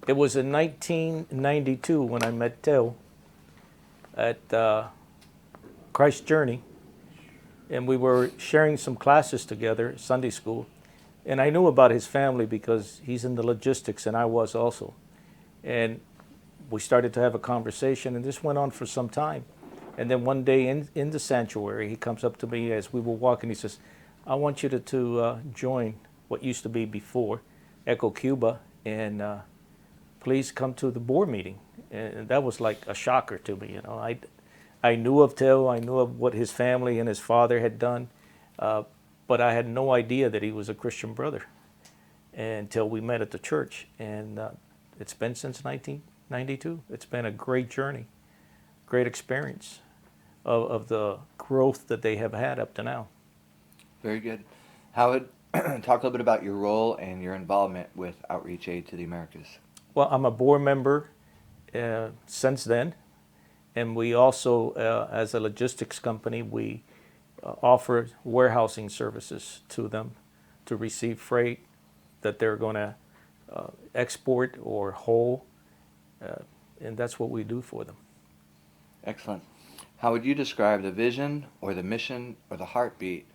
It was in 1992 when I met Teo at Christ Journey, and we were sharing some classes together, Sunday school. And I knew about his family because he's in the logistics, and I was also. And we started to have a conversation, and this went on for some time. And then one day in the sanctuary, he comes up to me as we were walking. He says, I want you to join what used to be before Echo Cuba, and please come to the board meeting. And that was like a shocker to me. You know, I knew of Teo, I knew of what his family and his father had done, but I had no idea that he was a Christian brother until we met at the church. And it's been since 1992. It's been a great journey, great experience of the growth that they have had up to now. Very good. Howard, talk a little bit about your role and your involvement with Outreach Aid to the Americas. Well, I'm a board member since then, and we also, as a logistics company, we offer warehousing services to them to receive freight that they're going to export or haul, and that's what we do for them. Excellent. How would you describe the vision or the mission or the heartbeat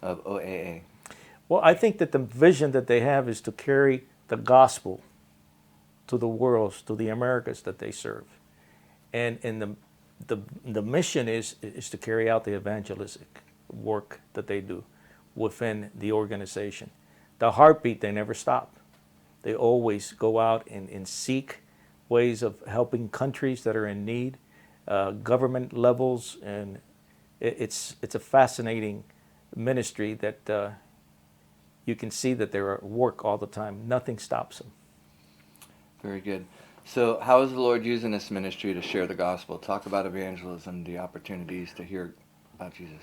of OAA? Well, I think that the vision that they have is to carry the gospel to the worlds, to the Americas that they serve. And the mission is to carry out the evangelistic work that they do within the organization. The heartbeat, they never stop. They always go out and seek ways of helping countries that are in need, government levels, and it's a fascinating ministry that you can see that they're at work all the time. Nothing stops them. Very good. So how is the Lord using this ministry to share the gospel? Talk about evangelism, the opportunities to hear about Jesus.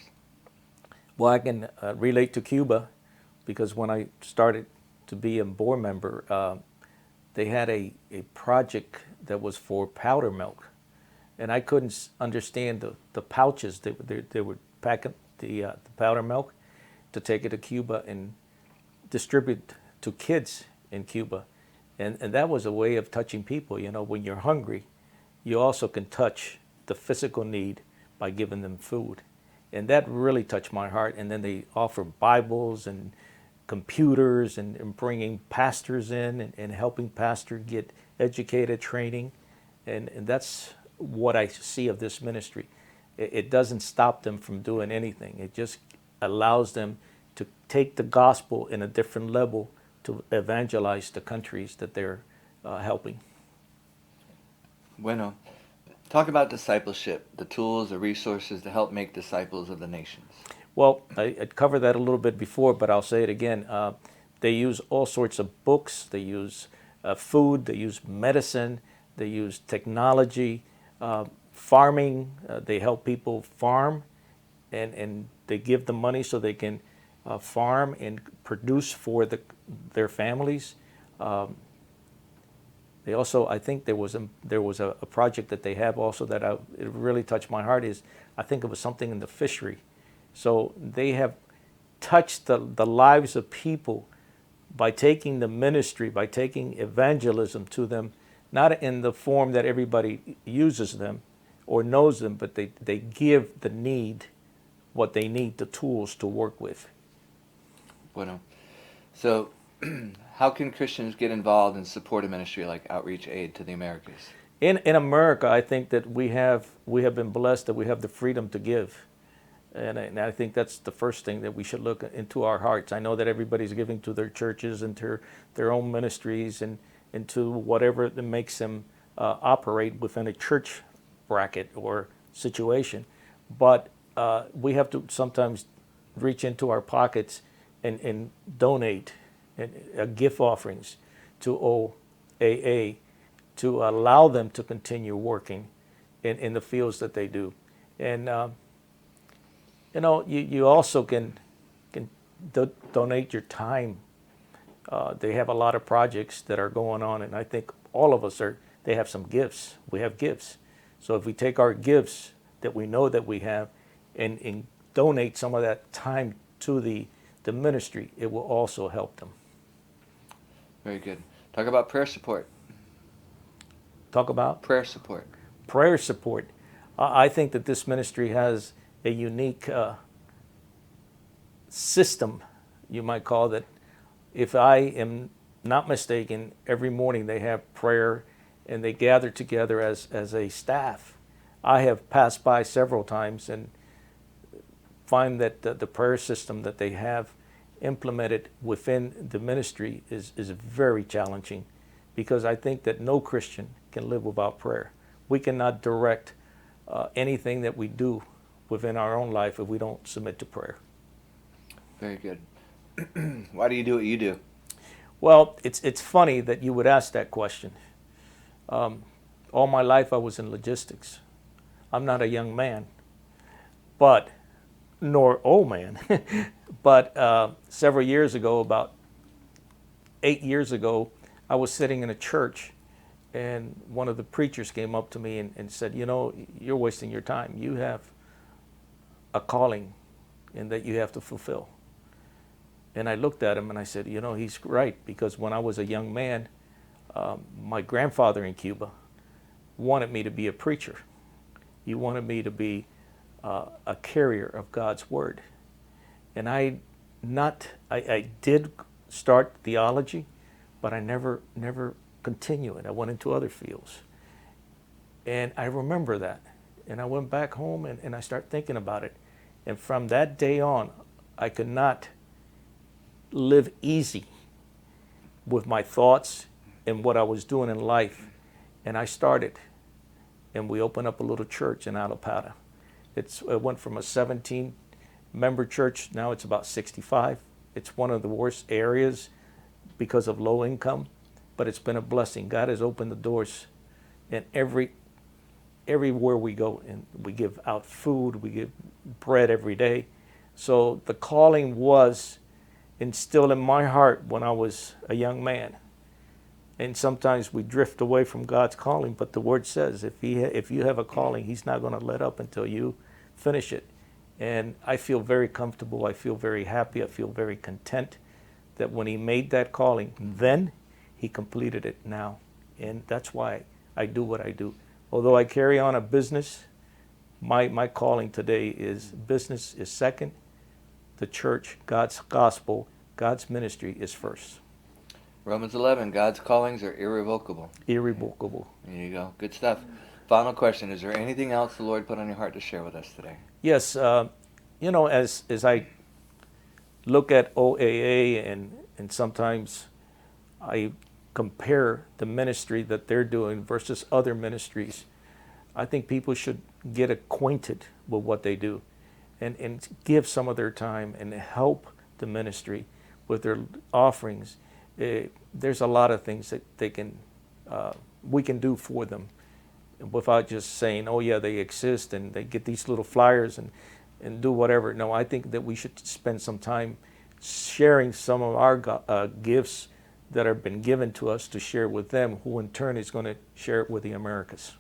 Well, I can relate to Cuba because when I started to be a board member, they had a project that was for powder milk. And I couldn't understand the pouches. They would pack the powder milk to take it to Cuba and distribute to kids in Cuba. And that was a way of touching people. You know, when you're hungry, you also can touch the physical need by giving them food. And that really touched my heart. And then they offer Bibles and computers and bringing pastors in and helping pastors get educated, training. And that's what I see of this ministry. It doesn't stop them from doing anything. It just allows them to take the gospel in a different level to evangelize the countries that they're helping. Bueno. Talk about discipleship, the tools, the resources to help make disciples of the nations. Well, I covered that a little bit before, but I'll say it again. They use all sorts of books. They use food. They use medicine. They use technology, farming. They help people farm, and they give them money so they can farm and produce for their families. They also, I think there was a project that they have also that it really touched my heart. Is I think it was something in the fishery. So they have touched the lives of people by taking the ministry, by taking evangelism to them, not in the form that everybody uses them or knows them, but they give the need what they need, the tools to work with. Bueno. So how can Christians get involved and support a ministry like Outreach Aid to the Americas? In America, I think that we have been blessed that we have the freedom to give. And I think that's the first thing that we should look into our hearts. I know that everybody's giving to their churches and to their own ministries and to whatever that makes them operate within a church bracket or situation. But we have to sometimes reach into our pockets and donate gift offerings to OAA to allow them to continue working in the fields that they do. And you also can donate your time. They have a lot of projects that are going on, and I think all of us they have some gifts. We have gifts. So if we take our gifts that we know that we have and donate some of that time to the ministry, it will also help them. Very good. Talk about prayer support. talk about? Prayer support. Prayer support. I think that this ministry has a unique system, you might call it. If I am not mistaken, every morning they have prayer and they gather together as a staff. I have passed by several times and find that the prayer system that they have implemented within the ministry is very challenging, because I think that no Christian can live without prayer. We cannot direct anything that we do within our own life if we don't submit to prayer. Very good. Why do you do what you do? Well, it's funny that you would ask that question. All my life I was in logistics. I'm not a young man, but nor old man. But several years ago, about 8 years ago, I was sitting in a church, and one of the preachers came up to me and said, you know, you're wasting your time. You have a calling and that you have to fulfill. And I looked at him and I said, you know, he's right, because when I was a young man, my grandfather in Cuba wanted me to be a preacher. He wanted me to be a carrier of God's word. And I did start theology, but I never continued it. I went into other fields. And I remember that. And I went back home and I started thinking about it. And from that day on, I could not live easy with my thoughts and what I was doing in life. And I started, and we opened up a little church in Alapata. It went from a 17-member church, now it's about 65. It's one of the worst areas because of low income, but it's been a blessing. God has opened the doors, and everywhere we go, and we give out food, we give bread every day. So the calling was instilled in my heart when I was a young man. And sometimes we drift away from God's calling, but the word says if you have a calling, he's not going to let up until you finish it. And I feel very comfortable. I feel very happy. I feel very content that when he made that calling, then he completed it now. And that's why I do what I do. Although I carry on a business, my calling today is business is second. The church, God's gospel, God's ministry is first. Romans 11, God's callings are irrevocable. Irrevocable. There you go. Good stuff. Final question. Is there anything else the Lord put on your heart to share with us today? Yes. You know, as I look at OAA and sometimes I compare the ministry that they're doing versus other ministries, I think people should get acquainted with what they do and give some of their time and help the ministry with their offerings. There's a lot of things that we can do for them without just saying, oh yeah, they exist and they get these little flyers and do whatever. No, I think that we should spend some time sharing some of our gifts that have been given to us to share with them, who in turn is going to share it with the Americas.